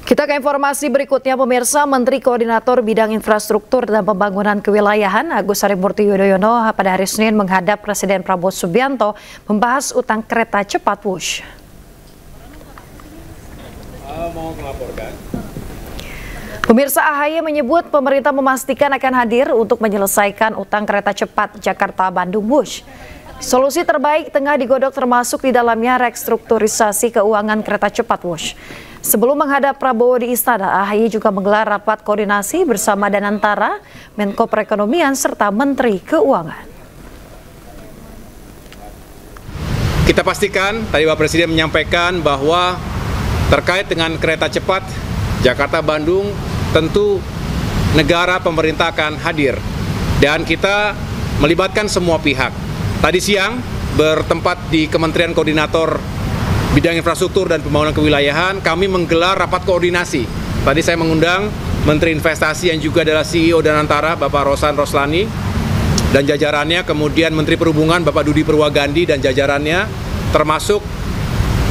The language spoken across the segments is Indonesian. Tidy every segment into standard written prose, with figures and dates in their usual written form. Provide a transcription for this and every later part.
Kita ke informasi berikutnya, pemirsa. Menteri Koordinator Bidang Infrastruktur dan Pembangunan Kewilayahan Agus Harimurti Yudhoyono pada hari Senin menghadap Presiden Prabowo Subianto membahas utang kereta cepat Wush. Pemirsa, AHY menyebut pemerintah memastikan akan hadir untuk menyelesaikan utang kereta cepat Jakarta-Bandung Wush. Solusi terbaik tengah digodok, termasuk di dalamnya restrukturisasi keuangan kereta cepat Wush. Sebelum menghadap Prabowo di Istana, AHY juga menggelar rapat koordinasi bersama Danantara, Menko Perekonomian, serta Menteri Keuangan. Kita pastikan, tadi Pak Presiden menyampaikan bahwa terkait dengan kereta cepat Jakarta-Bandung, tentu negara pemerintah akan hadir. Dan kita melibatkan semua pihak. Tadi siang bertempat di Kementerian Koordinator Bidang Infrastruktur dan Pembangunan Kewilayahan, kami menggelar rapat koordinasi. Tadi saya mengundang Menteri Investasi yang juga adalah CEO Danantara, Bapak Rosan Roslani, dan jajarannya, kemudian Menteri Perhubungan, Bapak Dudi Purwagandi dan jajarannya, termasuk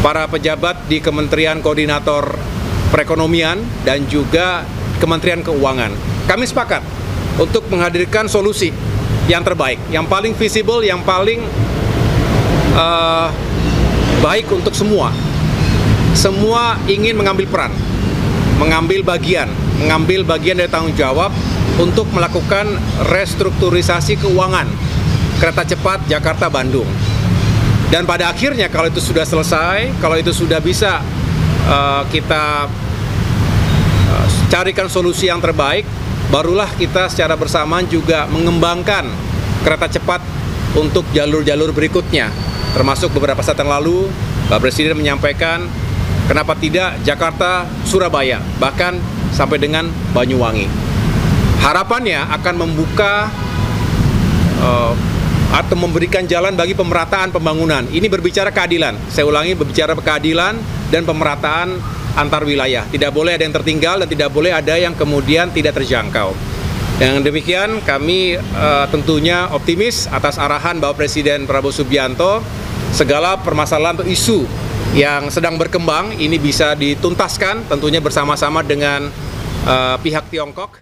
para pejabat di Kementerian Koordinator Perekonomian dan juga Kementerian Keuangan. Kami sepakat untuk menghadirkan solusi yang terbaik, yang paling visible, yang paling baik untuk semua. Semua ingin mengambil peran, mengambil bagian dari tanggung jawab untuk melakukan restrukturisasi keuangan kereta cepat Jakarta-Bandung. Dan pada akhirnya kalau itu sudah selesai, kalau itu sudah bisa kita carikan solusi yang terbaik, barulah kita secara bersamaan juga mengembangkan kereta cepat untuk jalur-jalur berikutnya. Termasuk beberapa saat yang lalu, Pak Presiden menyampaikan kenapa tidak Jakarta-Surabaya, bahkan sampai dengan Banyuwangi. Harapannya akan membuka atau memberikan jalan bagi pemerataan pembangunan. Ini berbicara keadilan, saya ulangi, berbicara keadilan dan pemerataan antar wilayah. Tidak boleh ada yang tertinggal dan tidak boleh ada yang kemudian tidak terjangkau. Dengan demikian kami tentunya optimis atas arahan Bapak Presiden Prabowo Subianto, segala permasalahan atau isu yang sedang berkembang ini bisa dituntaskan tentunya bersama-sama dengan pihak Tiongkok.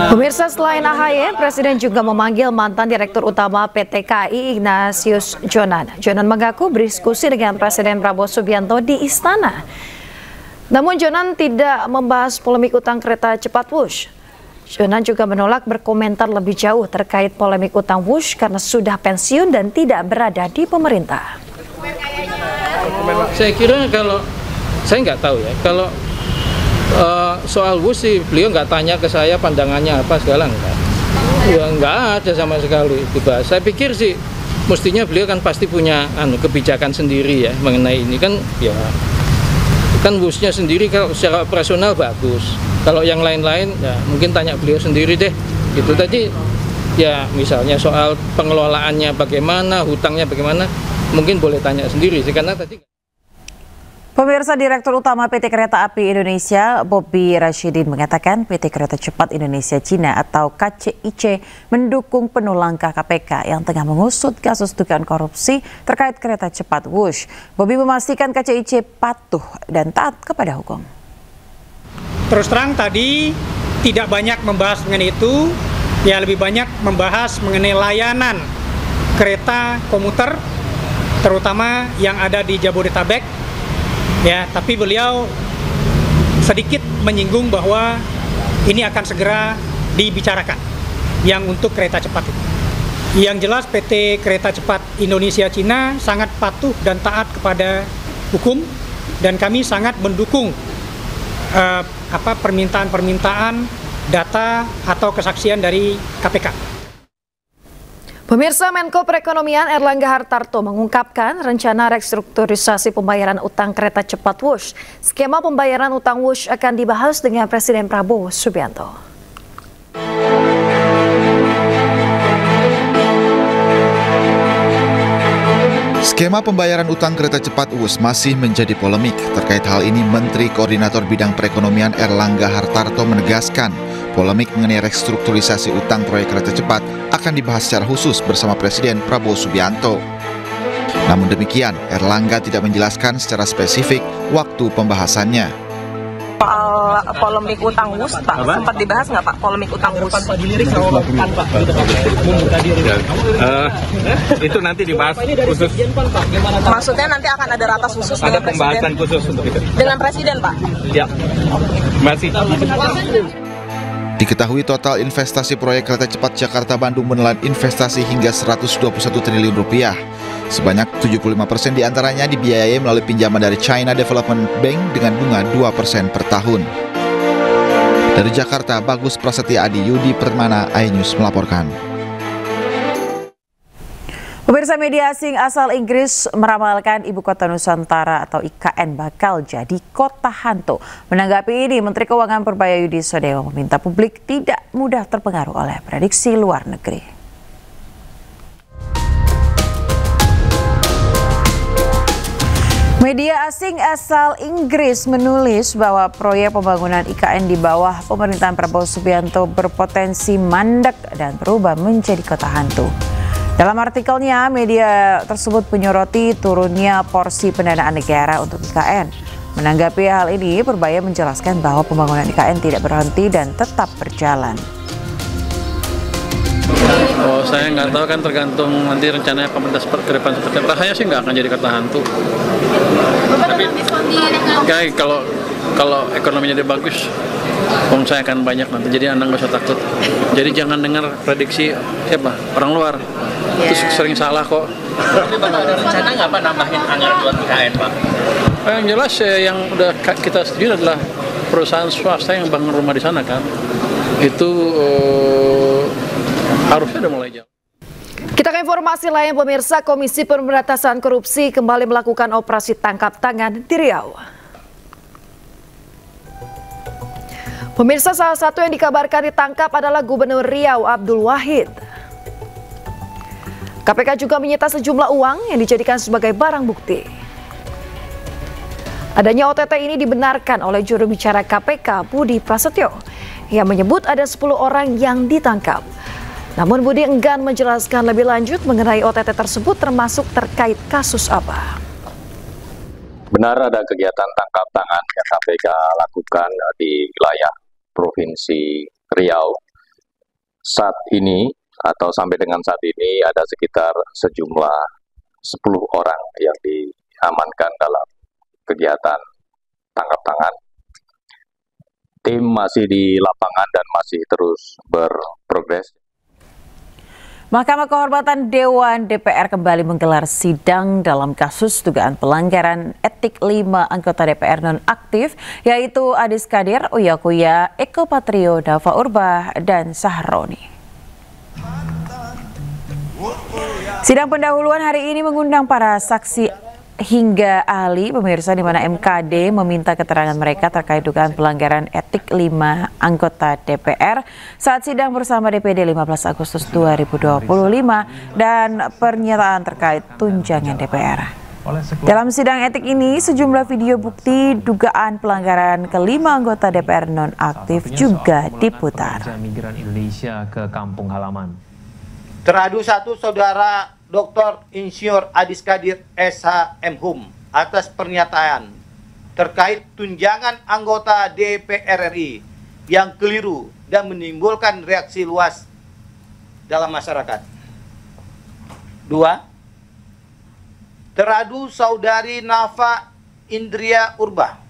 Pemirsa, selain AHY, Presiden juga memanggil mantan Direktur Utama PT KAI Ignatius Jonan. Jonan mengaku berdiskusi dengan Presiden Prabowo Subianto di Istana. Namun Jonan tidak membahas polemik utang kereta cepat Wush. Jonan juga menolak berkomentar lebih jauh terkait polemik utang Wush karena sudah pensiun dan tidak berada di pemerintah. Saya kira kalau, saya nggak tahu ya, kalau soal Wush sih beliau nggak tanya ke saya pandangannya apa segala, enggak. Ya nggak ada sama sekali dibahas. Saya pikir sih mestinya beliau kan pasti punya kebijakan sendiri ya mengenai ini kan ya. Kan Wush-nya sendiri kalau secara operasional bagus. Kalau yang lain-lain ya mungkin tanya beliau sendiri deh. Gitu tadi ya misalnya soal pengelolaannya bagaimana, hutangnya bagaimana, mungkin boleh tanya sendiri sih karena tadi. Pemirsa, Direktur Utama PT Kereta Api Indonesia, Bobi Rashidin, mengatakan PT Kereta Cepat Indonesia Cina atau KCIC mendukung penuh langkah KPK yang tengah mengusut kasus dugaan korupsi terkait kereta cepat Wush. Bobi memastikan KCIC patuh dan taat kepada hukum. Terus terang tadi tidak banyak membahas mengenai itu, ya lebih banyak membahas mengenai layanan kereta komuter, terutama yang ada di Jabodetabek. Ya, tapi beliau sedikit menyinggung bahwa ini akan segera dibicarakan yang untuk kereta cepat itu. Yang jelas PT Kereta Cepat Indonesia Cina sangat patuh dan taat kepada hukum dan kami sangat mendukung permintaan-permintaan data atau kesaksian dari KPK. Pemirsa, Menko Perekonomian Erlangga Hartarto mengungkapkan rencana restrukturisasi pembayaran utang kereta cepat Wush. Skema pembayaran utang Wush akan dibahas dengan Presiden Prabowo Subianto. Skema pembayaran utang kereta cepat Wush masih menjadi polemik. Terkait hal ini, Menteri Koordinator Bidang Perekonomian Erlangga Hartarto menegaskan polemik mengenai restrukturisasi utang proyek kereta cepat akan dibahas secara khusus bersama Presiden Prabowo Subianto. Namun demikian, Erlangga tidak menjelaskan secara spesifik waktu pembahasannya. Soal polemik utang WUS, Pak, sempat dibahas nggak Pak, polemik utang WUS? Itu nanti dibahas khusus. Maksudnya nanti akan ada ratas khusus Ada dengan pembahasan Presiden? khusus untuk itu. Dengan Presiden, Pak? Ya, masih. Diketahui total investasi proyek kereta cepat Jakarta-Bandung menelan investasi hingga 121 triliun rupiah. Sebanyak 75% diantaranya dibiayai melalui pinjaman dari China Development Bank dengan bunga 2% per tahun. Dari Jakarta, Bagus Prasetya Adi, Yudi Permana, iNews melaporkan. Pemirsa, media asing asal Inggris meramalkan ibu kota Nusantara atau IKN bakal jadi kota hantu. Menanggapi ini, Menteri Keuangan Purbaya Yudhisodewo meminta publik tidak mudah terpengaruh oleh prediksi luar negeri. Media asing asal Inggris menulis bahwa proyek pembangunan IKN di bawah pemerintahan Prabowo Subianto berpotensi mandek dan berubah menjadi kota hantu. Dalam artikelnya, media tersebut menyoroti turunnya porsi pendanaan negara untuk IKN. Menanggapi hal ini, Purbaya menjelaskan bahwa pembangunan IKN tidak berhenti dan tetap berjalan. Oh, saya nggak tahu, kan tergantung nanti rencananya pemerintah ke depan seperti apa. Rasanya sih nggak akan jadi kota hantu. Tapi kayak kalau ekonominya dia bagus, saya akan banyak nanti. Jadi Anda nggak usah takut. Jadi jangan dengar prediksi siapa orang luar. Terus sering salah kok. Tapi Bapak ada rencana nggak Pak nambahin anggaran buat IKN Pak? Yang jelas yang udah kita setuju adalah perusahaan swasta yang bangun rumah di sana kan. Itu harusnya udah mulai jalan. Kita ke informasi lain, pemirsa. Komisi Pemberantasan Korupsi kembali melakukan operasi tangkap tangan di Riau. Pemirsa, salah satu yang dikabarkan ditangkap adalah Gubernur Riau Abdul Wahid. KPK juga menyita sejumlah uang yang dijadikan sebagai barang bukti. Adanya OTT ini dibenarkan oleh juru bicara KPK Budi Prasetyo yang menyebut ada 10 orang yang ditangkap. Namun Budi enggan menjelaskan lebih lanjut mengenai OTT tersebut, termasuk terkait kasus apa. Benar ada kegiatan tangkap tangan yang KPK lakukan di wilayah Provinsi Riau. Saat ini atau sampai dengan saat ini ada sekitar sejumlah 10 orang yang diamankan dalam kegiatan tangkap tangan. Tim masih di lapangan dan masih terus berprogres. Mahkamah Kehormatan Dewan DPR kembali menggelar sidang dalam kasus dugaan pelanggaran etik 5 anggota DPR nonaktif, yaitu Adis Kadir, Uya Kuya, Eko Patrio, Dava Urbah, dan Sahroni. Sidang pendahuluan hari ini mengundang para saksi hingga ahli, pemirsa, di mana MKD meminta keterangan mereka terkait dugaan pelanggaran etik 5 anggota DPR saat sidang bersama DPD 15 Agustus 2025 dan pernyataan terkait tunjangan DPR. Dalam sidang etik ini, sejumlah video bukti dugaan pelanggaran kelima anggota DPR nonaktif juga diputar. Migran Indonesia ke kampung halaman. Teradu 1 Saudara Dr. Insinyur Adis Kadir SH.M.Hum atas pernyataan terkait tunjangan anggota DPR RI yang keliru dan menimbulkan reaksi luas dalam masyarakat. 2. Teradu Saudari Nafa Indria Urbah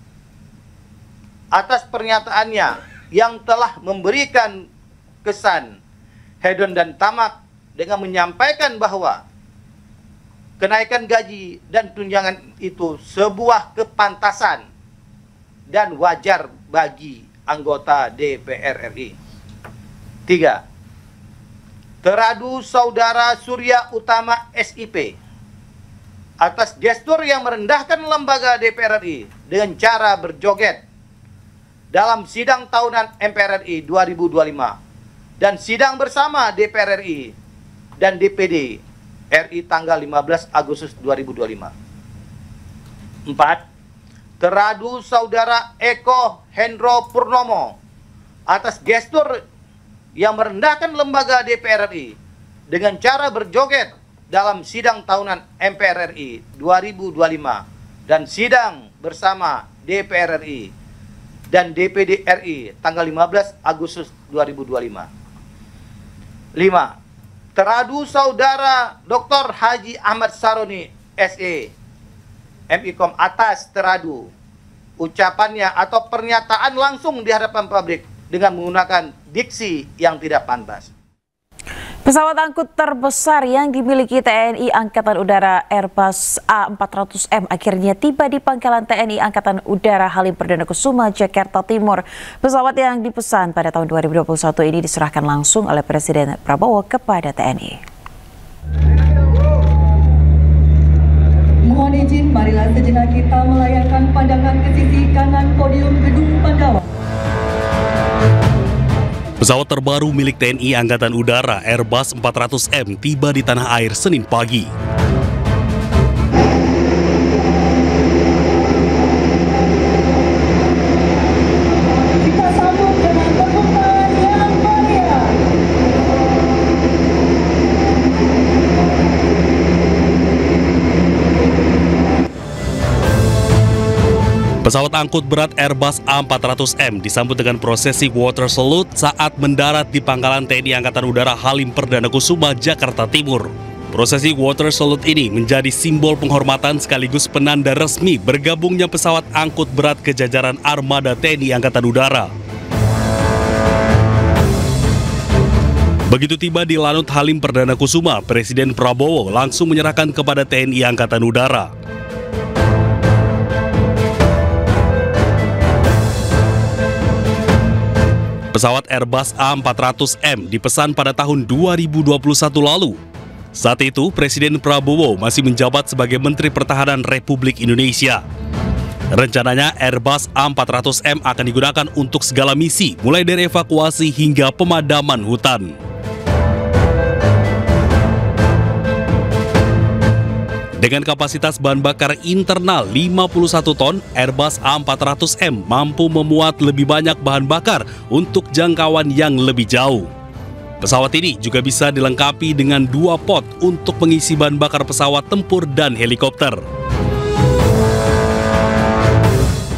atas pernyataannya yang telah memberikan kesan hedon dan tamak dengan menyampaikan bahwa kenaikan gaji dan tunjangan itu sebuah kepantasan dan wajar bagi anggota DPR RI. 3. Teradu Saudara Surya Utama SIP atas gestur yang merendahkan lembaga DPR RI dengan cara berjoget dalam sidang tahunan MPR RI 2025 dan sidang bersama DPR RI dan DPD RI tanggal 15 Agustus 2025. 4. Teradu Saudara Eko Hendro Purnomo atas gestur yang merendahkan lembaga DPR RI dengan cara berjoget dalam sidang tahunan MPR RI 2025 dan sidang bersama DPR RI dan DPD RI tanggal 15 Agustus 2025. 5. Teradu Saudara Dr. Haji Ahmad Saroni, SE, MIKOM atas teradu ucapannya atau pernyataan langsung di hadapan publik dengan menggunakan diksi yang tidak pantas. Pesawat angkut terbesar yang dimiliki TNI Angkatan Udara Airbus A400M akhirnya tiba di pangkalan TNI Angkatan Udara Halim Perdana Kusuma, Jakarta Timur. Pesawat yang dipesan pada tahun 2021 ini diserahkan langsung oleh Presiden Prabowo kepada TNI. Mohon izin, marilah sejenak kita melayangkan pandangan ke sisi kanan podium Gedung Pandawa. Pesawat terbaru milik TNI Angkatan Udara Airbus 400M tiba di tanah air Senin pagi. Kita sambut dengan tepukan yang meriah. Pesawat angkut berat Airbus A400M disambut dengan prosesi water salute saat mendarat di pangkalan TNI Angkatan Udara Halim Perdana Kusuma, Jakarta Timur. Prosesi water salute ini menjadi simbol penghormatan sekaligus penanda resmi bergabungnya pesawat angkut berat ke jajaran armada TNI Angkatan Udara. Begitu tiba di Lanut Halim Perdana Kusuma, Presiden Prabowo langsung menyerahkan kepada TNI Angkatan Udara. Pesawat Airbus A400M dipesan pada tahun 2021 lalu. Saat itu, Presiden Prabowo masih menjabat sebagai Menteri Pertahanan Republik Indonesia. Rencananya Airbus A400M akan digunakan untuk segala misi, mulai dari evakuasi hingga pemadaman hutan. Dengan kapasitas bahan bakar internal 51 ton, Airbus A400M mampu memuat lebih banyak bahan bakar untuk jangkauan yang lebih jauh. Pesawat ini juga bisa dilengkapi dengan 2 pot untuk mengisi bahan bakar pesawat tempur dan helikopter.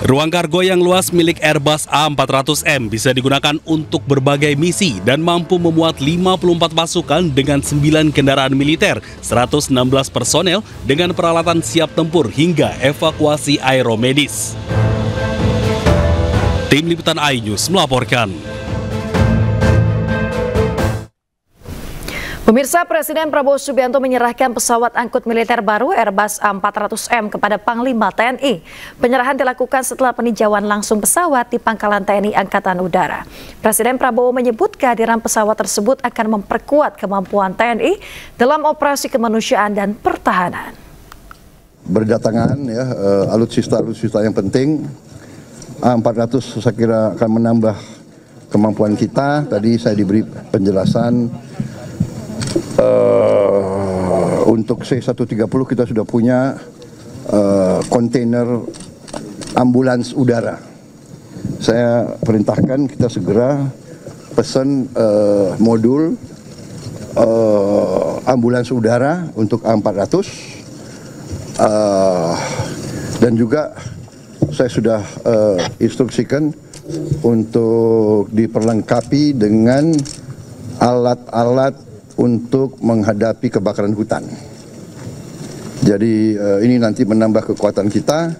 Ruang kargo yang luas milik Airbus A400M bisa digunakan untuk berbagai misi dan mampu memuat 54 pasukan dengan 9 kendaraan militer, 116 personel dengan peralatan siap tempur hingga evakuasi aeromedis. Tim Liputan iNews melaporkan. Pemirsa, Presiden Prabowo Subianto menyerahkan pesawat angkut militer baru Airbus A400M kepada Panglima TNI. Penyerahan dilakukan setelah peninjauan langsung pesawat di pangkalan TNI Angkatan Udara. Presiden Prabowo menyebut kehadiran pesawat tersebut akan memperkuat kemampuan TNI dalam operasi kemanusiaan dan pertahanan. Berdatangan ya, alutsista yang penting. A400 saya kira akan menambah kemampuan kita. Tadi saya diberi penjelasan. Untuk C-130 kita sudah punya kontainer ambulans udara. Saya perintahkan kita segera pesan modul ambulans udara untuk A400 dan juga saya sudah instruksikan untuk diperlengkapi dengan alat-alat untuk menghadapi kebakaran hutan. Jadi ini nanti menambah kekuatan kita.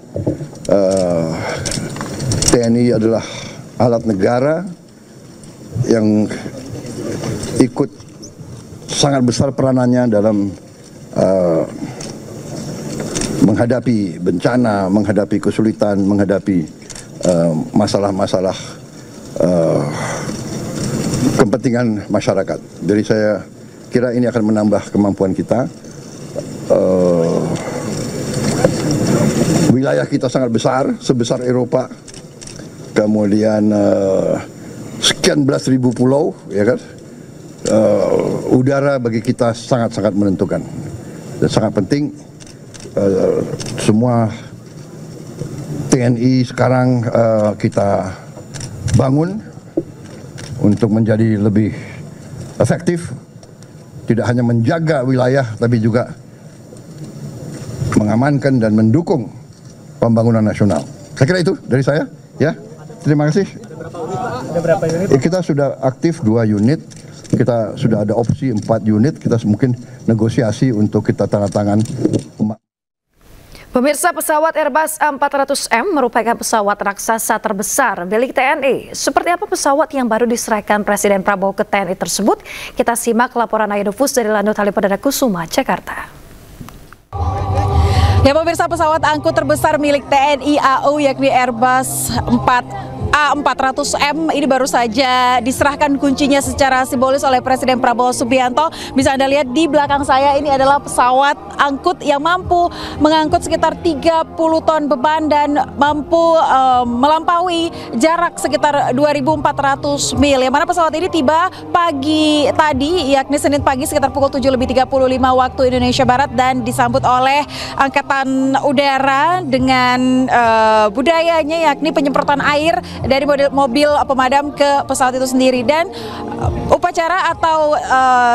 TNI adalah alat negara yang ikut sangat besar peranannya dalam menghadapi bencana, menghadapi kesulitan, menghadapi masalah-masalah kepentingan masyarakat. Jadi saya kira ini akan menambah kemampuan kita. Wilayah kita sangat besar, sebesar Eropa. Kemudian sekian belas ribu pulau, ya kan? Udara bagi kita sangat-sangat menentukan dan sangat penting. Semua TNI sekarang kita bangun untuk menjadi lebih efektif tidak hanya menjaga wilayah tapi juga mengamankan dan mendukung pembangunan nasional. Saya kira itu dari saya, ya. Terima kasih. Ada berapa unit? Kita sudah aktif 2 unit, kita sudah ada opsi 4 unit, kita mungkin negosiasi untuk kita tanda tangan. Pemirsa, pesawat Airbus A400M merupakan pesawat raksasa terbesar milik TNI. Seperti apa pesawat yang baru diserahkan Presiden Prabowo ke TNI tersebut? Kita simak laporan Ayunufus dari Lanut Halim Perdana Kusuma, Jakarta. Ya pemirsa, pesawat angkut terbesar milik TNI AU yakni Airbus A400M ini baru saja diserahkan kuncinya secara simbolis oleh Presiden Prabowo Subianto. Bisa Anda lihat di belakang saya, ini adalah pesawat angkut yang mampu mengangkut sekitar 30 ton beban dan mampu melampaui jarak sekitar 2.400 mil. Yang mana pesawat ini tiba pagi tadi, yakni Senin pagi sekitar pukul 7.35 waktu Indonesia Barat, dan disambut oleh Angkatan Udara dengan budayanya yakni penyemprotan air dari mobil pemadam ke pesawat itu sendiri. Dan upacara atau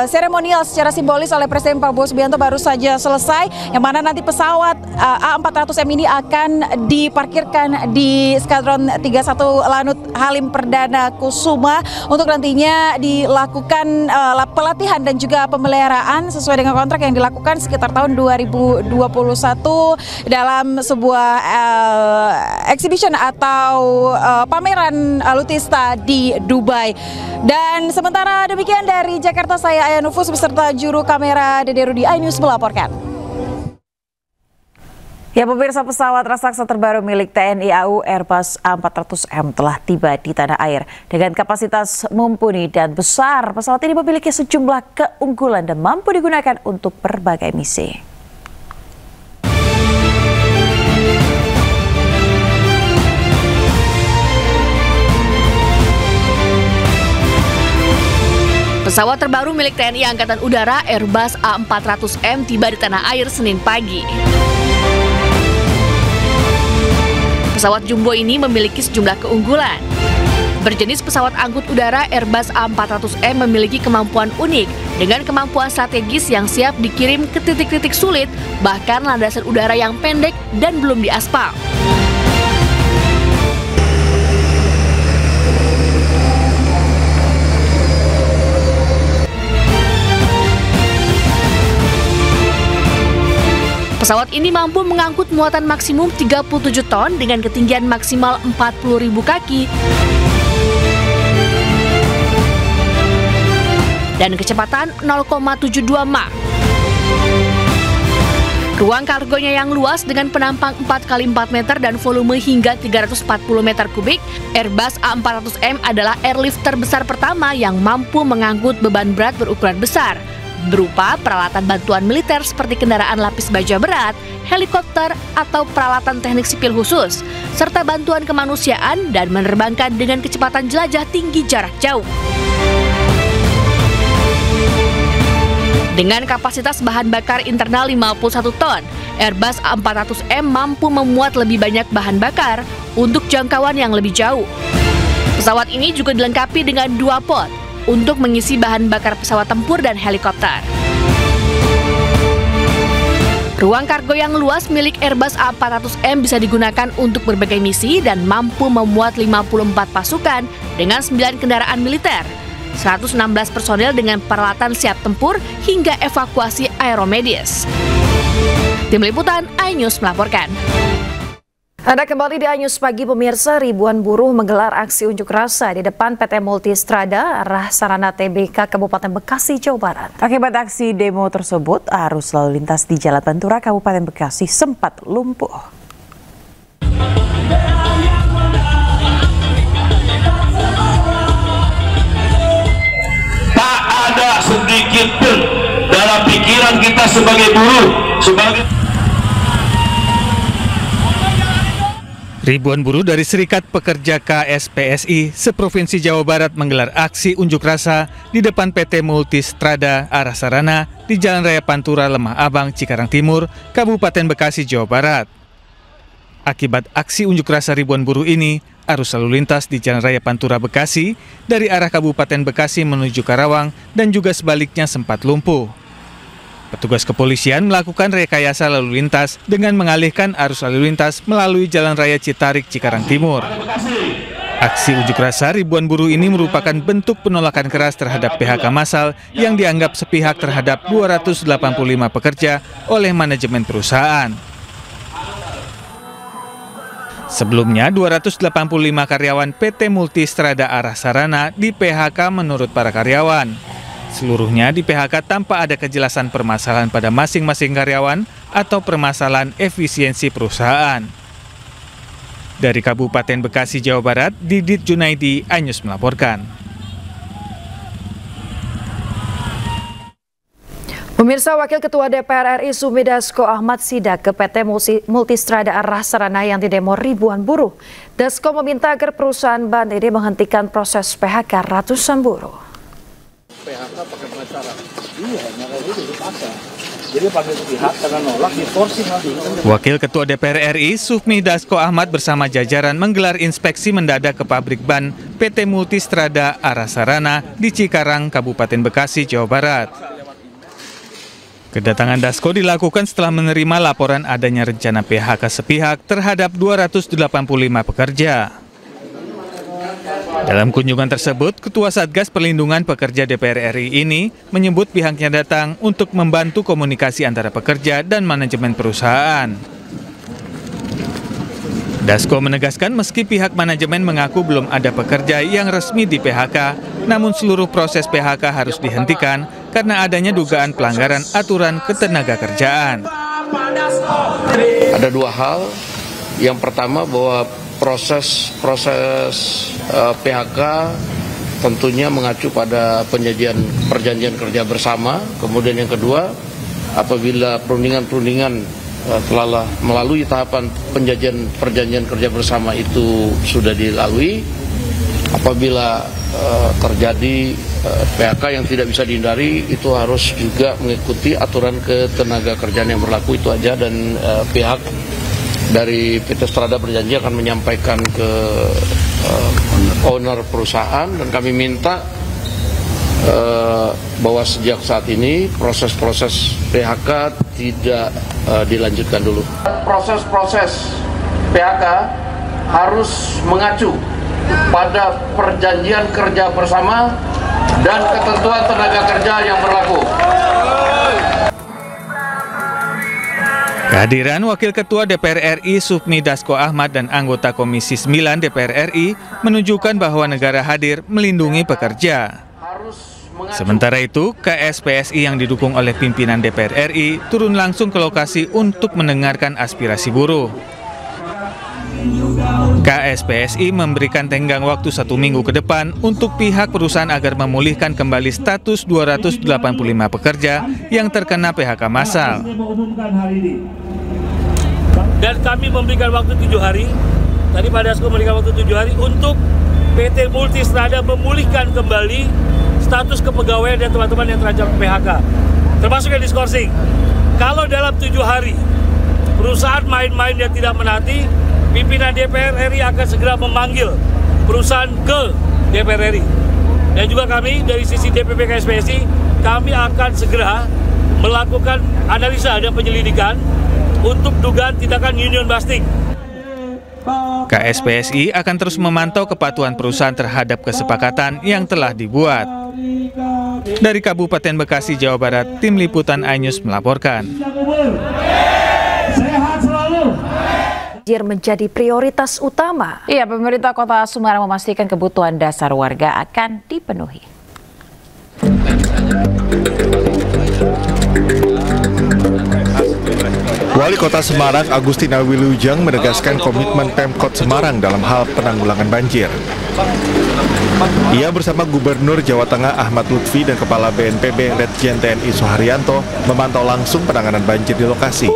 seremonial secara simbolis oleh Presiden Prabowo Subianto baru saja selesai, yang mana nanti pesawat A400M ini akan diparkirkan di Skadron 31 Lanut Halim Perdana Kusuma untuk nantinya dilakukan pelatihan dan juga pemeliharaan sesuai dengan kontrak yang dilakukan sekitar tahun 2021 dalam sebuah exhibition atau pameran alutsista di Dubai. Dan sementara demikian dari Jakarta, saya Ayunufus beserta juru kamera Dede Rudi iNews melaporkan. Ya pemirsa, pesawat raksasa terbaru milik TNI AU Airbus A400M telah tiba di tanah air. Dengan kapasitas mumpuni dan besar, pesawat ini memiliki sejumlah keunggulan dan mampu digunakan untuk berbagai misi. Pesawat terbaru milik TNI Angkatan Udara Airbus A400M tiba di tanah air Senin pagi. Pesawat jumbo ini memiliki sejumlah keunggulan. Berjenis pesawat angkut udara Airbus A400M memiliki kemampuan unik dengan kemampuan strategis yang siap dikirim ke titik-titik sulit, bahkan landasan udara yang pendek dan belum diaspal. Pesawat ini mampu mengangkut muatan maksimum 37 ton dengan ketinggian maksimal 40.000 kaki dan kecepatan 0,72 Mach. Ruang kargonya yang luas dengan penampang 4x4 meter dan volume hingga 340 meter kubik, Airbus A400M adalah airlift terbesar pertama yang mampu mengangkut beban berat berukuran besar, berupa peralatan bantuan militer seperti kendaraan lapis baja berat, helikopter, atau peralatan teknik sipil khusus, serta bantuan kemanusiaan dan menerbangkan dengan kecepatan jelajah tinggi jarak jauh. Dengan kapasitas bahan bakar internal 51 ton, Airbus A400M mampu memuat lebih banyak bahan bakar untuk jangkauan yang lebih jauh. Pesawat ini juga dilengkapi dengan 2 pod untuk mengisi bahan bakar pesawat tempur dan helikopter. Ruang kargo yang luas milik Airbus A400M bisa digunakan untuk berbagai misi dan mampu memuat 54 pasukan dengan 9 kendaraan militer, 116 personel dengan peralatan siap tempur, hingga evakuasi aeromedis. Tim Liputan iNews melaporkan. Anda kembali di iNews Pagi pemirsa. Ribuan buruh menggelar aksi unjuk rasa di depan PT Multistrada arah Sarana TBK Kabupaten Bekasi, Jawa Barat. Akibat aksi demo tersebut, arus lalu lintas di Jalan Pantura Kabupaten Bekasi sempat lumpuh. Tak ada sedikit pun dalam pikiran kita sebagai buruh, Ribuan buruh dari Serikat Pekerja KSPSI seprovinsi Jawa Barat menggelar aksi unjuk rasa di depan PT Multistrada arah Sarana di Jalan Raya Pantura Lemah Abang, Cikarang Timur, Kabupaten Bekasi, Jawa Barat. Akibat aksi unjuk rasa ribuan buruh ini, arus lalu lintas di Jalan Raya Pantura Bekasi dari arah Kabupaten Bekasi menuju Karawang dan juga sebaliknya sempat lumpuh. Petugas kepolisian melakukan rekayasa lalu lintas dengan mengalihkan arus lalu lintas melalui Jalan Raya Citarik Cikarang Timur. Aksi unjuk rasa ribuan buruh ini merupakan bentuk penolakan keras terhadap PHK massal yang dianggap sepihak terhadap 285 pekerja oleh manajemen perusahaan. Sebelumnya, 285 karyawan PT Multistrada Arah Sarana di PHK menurut para karyawan. Seluruhnya di PHK tanpa ada kejelasan permasalahan pada masing-masing karyawan atau permasalahan efisiensi perusahaan. Dari Kabupaten Bekasi, Jawa Barat, Didit Junaidi, iNews melaporkan. Pemirsa, Wakil Ketua DPR RI Sumi Dasko Ahmad sidak ke PT Multistrada Arah Sarana yang didemo ribuan buruh. Dasko meminta agar perusahaan ban ini menghentikan proses PHK ratusan buruh. PHK pakai pengacara. Iya, itu dipaksa. Jadi pakai pihak karena nolak diforcing lagi. Wakil Ketua DPR RI Sufmi Dasko Ahmad bersama jajaran menggelar inspeksi mendadak ke pabrik ban PT Multistrada Arah Sarana di Cikarang, Kabupaten Bekasi, Jawa Barat. Kedatangan Dasko dilakukan setelah menerima laporan adanya rencana PHK sepihak terhadap 285 pekerja. Dalam kunjungan tersebut, Ketua Satgas Perlindungan Pekerja DPR RI ini menyebut pihaknya datang untuk membantu komunikasi antara pekerja dan manajemen perusahaan. Dasko menegaskan meski pihak manajemen mengaku belum ada pekerja yang resmi di PHK, namun seluruh proses PHK harus dihentikan karena adanya dugaan pelanggaran aturan ketenagakerjaan. Ada dua hal. Yang pertama bahwa proses PHK tentunya mengacu pada perjanjian kerja bersama. Kemudian yang kedua, apabila perundingan telah melalui tahapan perjanjian kerja bersama itu sudah dilalui, apabila terjadi PHK yang tidak bisa dihindari, itu harus juga mengikuti aturan ketenagakerjaan yang berlaku, itu aja. Dan pihak dari PT Strada berjanji akan menyampaikan ke owner perusahaan, dan kami minta bahwa sejak saat ini proses-proses PHK tidak dilanjutkan dulu. Proses-proses PHK harus mengacu pada perjanjian kerja bersama dan ketentuan tenaga kerja yang berlaku. Kehadiran Wakil Ketua DPR RI Sufmi Dasko Ahmad dan anggota Komisi 9 DPR RI menunjukkan bahwa negara hadir melindungi pekerja. Sementara itu, KSPSI yang didukung oleh pimpinan DPR RI turun langsung ke lokasi untuk mendengarkan aspirasi buruh. KSPSI memberikan tenggang waktu 1 minggu ke depan untuk pihak perusahaan agar memulihkan kembali status 285 pekerja yang terkena PHK massal. Dan kami memberikan waktu 7 hari, tadi Pak Dasko memberikan waktu 7 hari untuk PT Multistrada memulihkan kembali status kepegawaian dan teman-teman yang terancam PHK, termasuk yang diskorsing. Kalau dalam 7 hari perusahaan main-main dan tidak menaati, pimpinan DPR RI akan segera memanggil perusahaan ke DPR RI. Dan juga kami dari sisi DPP KSPSI, kami akan segera melakukan analisa dan penyelidikan untuk dugaan tindakan union busting. KSPSI akan terus memantau kepatuhan perusahaan terhadap kesepakatan yang telah dibuat. Dari Kabupaten Bekasi, Jawa Barat, Tim Liputan iNews melaporkan. Sehat selalu. Banjir menjadi prioritas utama. Iya, pemerintah Kota Semarang memastikan kebutuhan dasar warga akan dipenuhi. Wali Kota Semarang Agustina Wilujeng menegaskan komitmen Pemkot Semarang dalam hal penanggulangan banjir. Ia bersama Gubernur Jawa Tengah Ahmad Lutfi dan Kepala BNPB Letjen TNI Soeharyanto memantau langsung penanganan banjir di lokasi.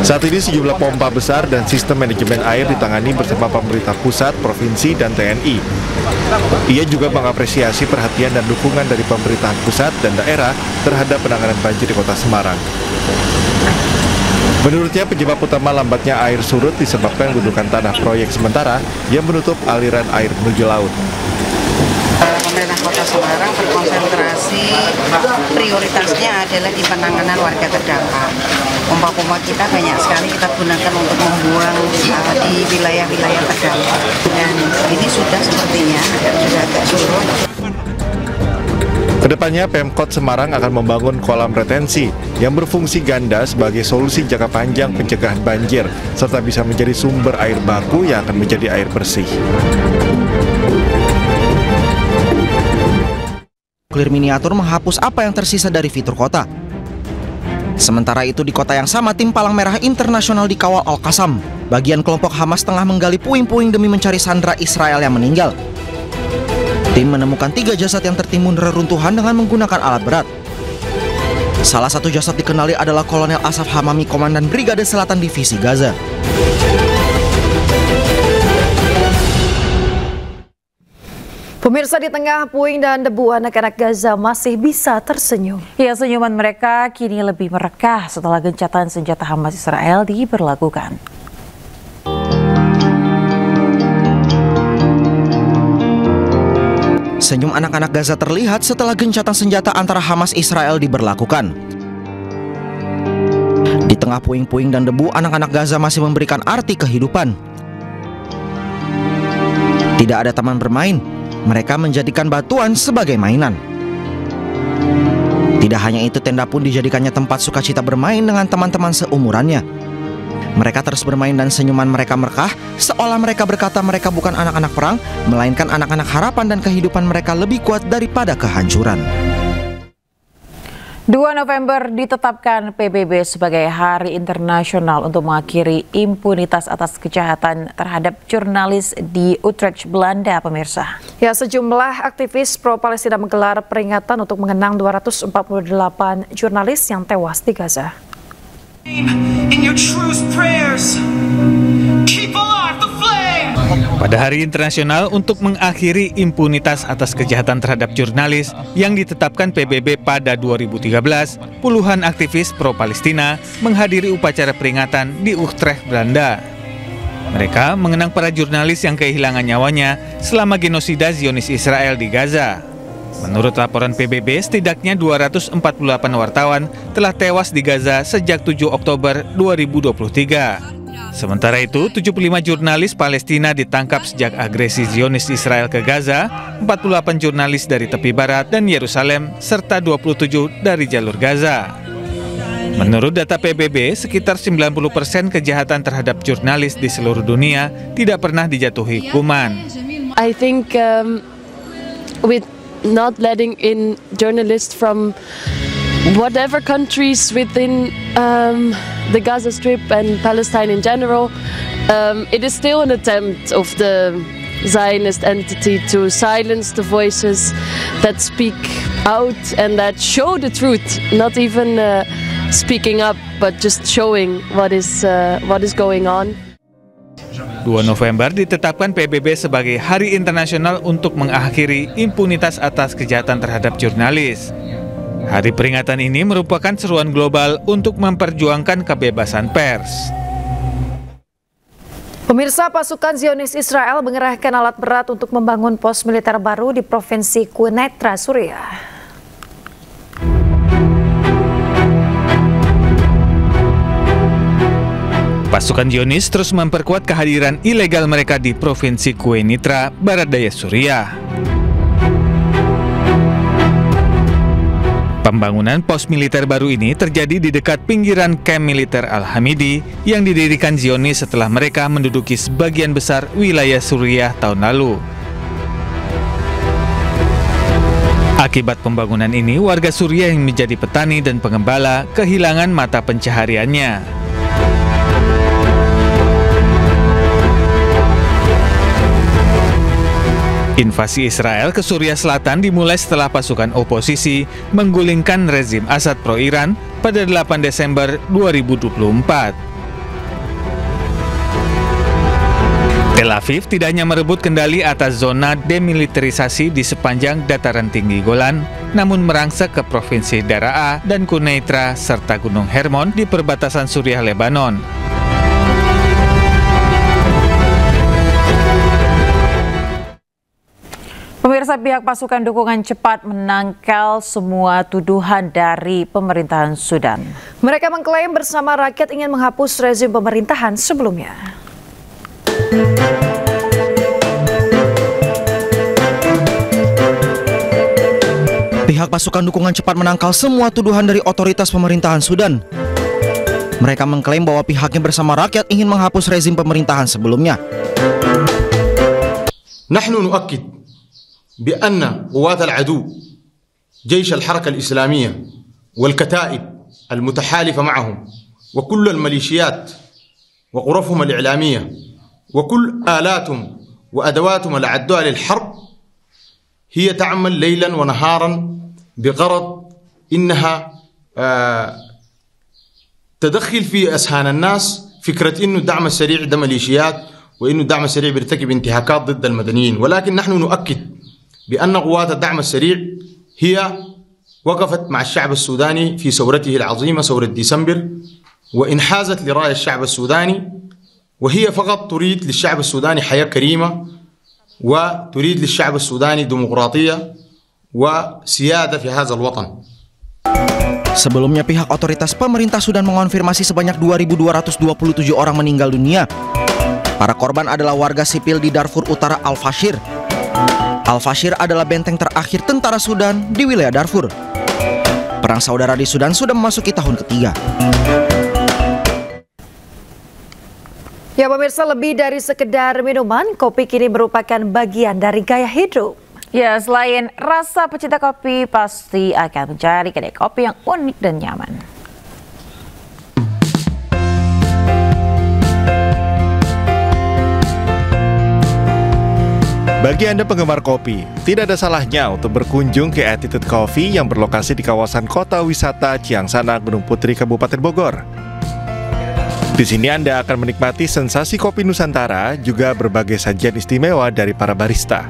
Saat ini sejumlah pompa besar dan sistem manajemen air ditangani bersama pemerintah pusat, provinsi, dan TNI. Ia juga mengapresiasi perhatian dan dukungan dari pemerintah pusat dan daerah terhadap penanganan banjir di Kota Semarang. Menurutnya penyebab utama lambatnya air surut disebabkan gundukan tanah proyek sementara yang menutup aliran air menuju laut. Pemerintah Kota Semarang berkonsentrasi prioritasnya adalah di penanganan warga terdampak. Pompa-pompa kita banyak sekali kita gunakan untuk membuang di wilayah-wilayah terdampak. Dan ini sudah sepertinya sudah agak surut. Kedepannya Pemkot Semarang akan membangun kolam retensi yang berfungsi ganda sebagai solusi jangka panjang pencegahan banjir, serta bisa menjadi sumber air baku yang akan menjadi air bersih. Clear miniatur menghapus apa yang tersisa dari fitur kota. Sementara itu di kota yang sama, tim Palang Merah Internasional dikawal Al-Qassam. Bagian kelompok Hamas tengah menggali puing-puing demi mencari sandera Israel yang meninggal. Tim menemukan 3 jasad yang tertimbun reruntuhan dengan menggunakan alat berat. Salah satu jasad dikenali adalah Kolonel Asaf Hamami, Komandan Brigade Selatan Divisi Gaza. Pemirsa, di tengah puing dan debu, anak-anak Gaza masih bisa tersenyum. Ya, senyuman mereka kini lebih merekah setelah gencatan senjata Hamas Israel diberlakukan. Senyum anak-anak Gaza terlihat setelah gencatan senjata antara Hamas Israel diberlakukan. Di tengah puing-puing dan debu, anak-anak Gaza masih memberikan arti kehidupan. Tidak ada taman bermain, mereka menjadikan batuan sebagai mainan. Tidak hanya itu, tenda pun dijadikannya tempat sukacita bermain dengan teman-teman seumurannya. Mereka terus bermain dan senyuman mereka merekah, seolah mereka berkata mereka bukan anak-anak perang, melainkan anak-anak harapan dan kehidupan mereka lebih kuat daripada kehancuran. 2 November ditetapkan PBB sebagai Hari Internasional untuk mengakhiri impunitas atas kejahatan terhadap jurnalis di Utrecht, Belanda, pemirsa. Ya, sejumlah aktivis pro-Palestina menggelar peringatan untuk mengenang 248 jurnalis yang tewas di Gaza. Pada Hari Internasional untuk mengakhiri impunitas atas kejahatan terhadap jurnalis yang ditetapkan PBB pada 2013, puluhan aktivis pro-Palestina menghadiri upacara peringatan di Utrecht, Belanda. Mereka mengenang para jurnalis yang kehilangan nyawanya selama genosida Zionis Israel di Gaza. Menurut laporan PBB, setidaknya 248 wartawan telah tewas di Gaza sejak 7 Oktober 2023. Sementara itu, 75 jurnalis Palestina ditangkap sejak agresi Zionis Israel ke Gaza, 48 jurnalis dari tepi barat dan Yerusalem, serta 27 dari jalur Gaza. Menurut data PBB, sekitar 90% kejahatan terhadap jurnalis di seluruh dunia tidak pernah dijatuhi hukuman. I think with not letting in journalists from whatever countries within the Gaza Strip and Palestine in general, it is still an attempt of the Zionist entity to silence the voices that speak out and that show the truth, not even speaking up, but just showing what is going on. 2 November ditetapkan PBB sebagai Hari Internasional untuk mengakhiri impunitas atas kejahatan terhadap jurnalis. Hari peringatan ini merupakan seruan global untuk memperjuangkan kebebasan pers. Pemirsa, pasukan Zionis Israel mengerahkan alat berat untuk membangun pos militer baru di Provinsi Quneitra, Suriah. Pasukan Zionis terus memperkuat kehadiran ilegal mereka di Provinsi Quneitra, barat daya Suriah. Pembangunan pos militer baru ini terjadi di dekat pinggiran kamp militer Al-Hamidi yang didirikan Zionis setelah mereka menduduki sebagian besar wilayah Suriah tahun lalu. Akibat pembangunan ini, warga Suriah yang menjadi petani dan pengembala kehilangan mata pencahariannya. Invasi Israel ke Suriah Selatan dimulai setelah pasukan oposisi menggulingkan rezim Assad pro-Iran pada 8 Desember 2024. Tel Aviv tidak hanya merebut kendali atas zona demilitarisasi di sepanjang dataran tinggi Golan, namun merangsek ke Provinsi Daraa dan Quneitra serta Gunung Hermon di perbatasan Suriah Lebanon. Pemirsa, pihak pasukan dukungan cepat menangkal semua tuduhan dari pemerintahan Sudan. Mereka mengklaim bersama rakyat ingin menghapus rezim pemerintahan sebelumnya. Pihak pasukan dukungan cepat menangkal semua tuduhan dari otoritas pemerintahan Sudan. Mereka mengklaim bahwa pihaknya bersama rakyat ingin menghapus rezim pemerintahan sebelumnya. Nahnu nu'akkid بأن قوات العدو جيش الحركة الإسلامية والكتائب المتحالفة معهم وكل الميليشيات وغرفهم الإعلامية وكل آلاتهم وأدواتهم العدوها للحرب هي تعمل ليلا ونهارا بغرض إنها تدخل في أذهان الناس فكرة إنه الدعم السريع ده ميليشيات وإنه الدعم السريع بيرتكب انتهاكات ضد المدنيين، ولكن نحن نؤكد بأن قوات الدعم السريع هي وقفت مع الشعب السوداني في ثورته العظيمة ثورة ديسمبر وانحازت لرأي الشعب السوداني، وهي فقط تريد للشعب السوداني حياة كريمة وتريد للشعب السوداني ديمقراطية وسيادة في هذا الوطن. Sebelumnya pihak otoritas pemerintah Sudan mengonfirmasi sebanyak 2.227 orang meninggal dunia. Para korban adalah warga sipil di Darfur Utara Al-Fashir. Al-Fashir adalah benteng terakhir tentara Sudan di wilayah Darfur. Perang saudara di Sudan sudah memasuki tahun ketiga. Ya pemirsa, lebih dari sekedar minuman, kopi kini merupakan bagian dari gaya hidup. Ya, selain rasa, pecinta kopi pasti akan mencari kedai kopi yang unik dan nyaman. Bagi Anda penggemar kopi, tidak ada salahnya untuk berkunjung ke Attitude Coffee yang berlokasi di kawasan kota wisata Ciangsana, Gunung Putri, Kabupaten Bogor. Di sini Anda akan menikmati sensasi kopi Nusantara, juga berbagai sajian istimewa dari para barista.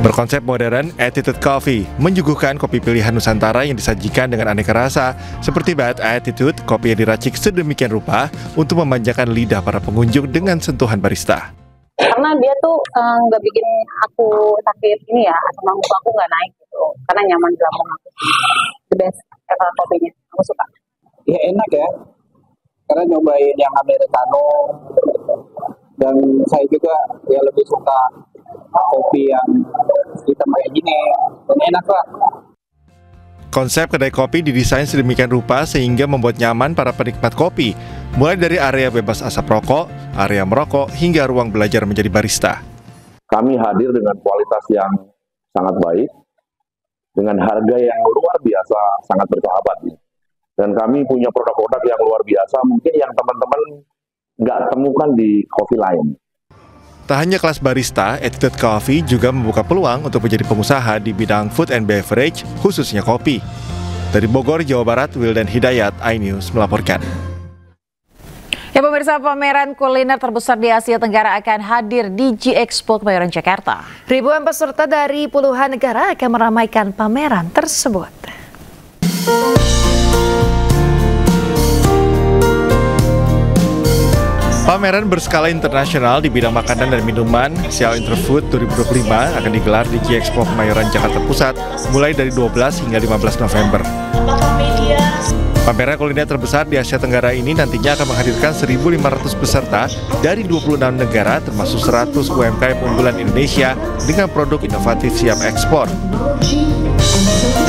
Berkonsep modern, Attitude Coffee menyuguhkan kopi pilihan Nusantara yang disajikan dengan aneka rasa, seperti Bad Attitude, kopi yang diracik sedemikian rupa untuk memanjakan lidah para pengunjung dengan sentuhan barista. Karena dia tuh nggak bikin aku sakit ini ya, asam lambung aku nggak naik gitu, karena nyaman di lambung aku. The best kopinya, aku suka. Ya enak ya, karena nyobain yang Americano, dan saya juga ya lebih suka kopi yang hitam kayak gini, dan enak lah. Konsep kedai kopi didesain sedemikian rupa sehingga membuat nyaman para penikmat kopi, mulai dari area bebas asap rokok, area merokok, hingga ruang belajar menjadi barista. Kami hadir dengan kualitas yang sangat baik, dengan harga yang luar biasa, sangat bersahabat. Dan kami punya produk-produk yang luar biasa, mungkin yang teman-teman nggak temukan di kopi lain. Tak hanya kelas barista, Attitude Coffee juga membuka peluang untuk menjadi pengusaha di bidang food and beverage, khususnya kopi. Dari Bogor, Jawa Barat, Wildan Hidayat, iNews melaporkan. Ya pemirsa, pameran kuliner terbesar di Asia Tenggara akan hadir di G-Expo Kemayoran, Jakarta. Ribuan peserta dari puluhan negara akan meramaikan pameran tersebut. Pameran berskala internasional di bidang makanan dan minuman, Sial Interfood 2025 akan digelar di G-Expo Kemayoran, Jakarta Pusat, mulai dari 12 hingga 15 November. Pameran kuliner terbesar di Asia Tenggara ini nantinya akan menghadirkan 1.500 peserta dari 26 negara, termasuk 100 UMKM unggulan Indonesia dengan produk inovatif siap ekspor.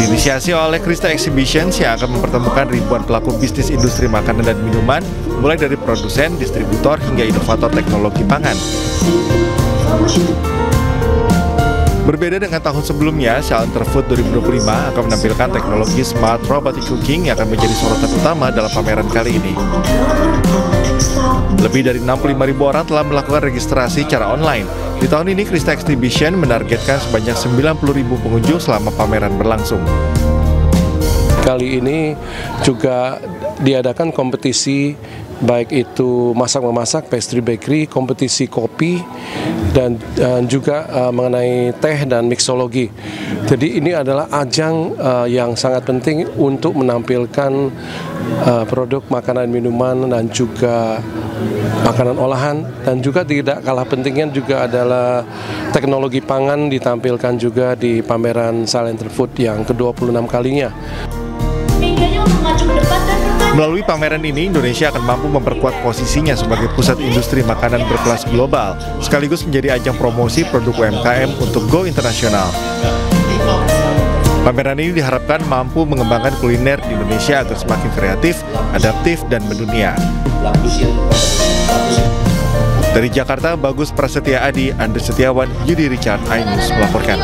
Diinisiasi oleh Krista Exhibitions yang akan mempertemukan ribuan pelaku bisnis industri makanan dan minuman, mulai dari produsen, distributor, hingga inovator teknologi pangan. Berbeda dengan tahun sebelumnya, Sial Interfood 2025 akan menampilkan teknologi Smart Robotic Cooking yang akan menjadi sorotan utama dalam pameran kali ini. Lebih dari 65.000 orang telah melakukan registrasi secara online. Di tahun ini, Krista Exhibition menargetkan sebanyak 90.000 pengunjung selama pameran berlangsung. Kali ini juga diadakan kompetisi baik itu masak-memasak, pastry bakery, kompetisi kopi, dan juga mengenai teh dan mixologi. Jadi ini adalah ajang yang sangat penting untuk menampilkan produk makanan minuman dan juga makanan olahan, dan juga tidak kalah pentingnya juga adalah teknologi pangan ditampilkan juga di pameran Salenter Food yang ke-26 kalinya. Melalui pameran ini, Indonesia akan mampu memperkuat posisinya sebagai pusat industri makanan berkelas global, sekaligus menjadi ajang promosi produk UMKM untuk go internasional. Pameran ini diharapkan mampu mengembangkan kuliner di Indonesia agar semakin kreatif, adaptif, dan mendunia. Dari Jakarta, Bagus Prasetya Adi, Andri Setiawan, Yudi Richard, iNews melaporkan.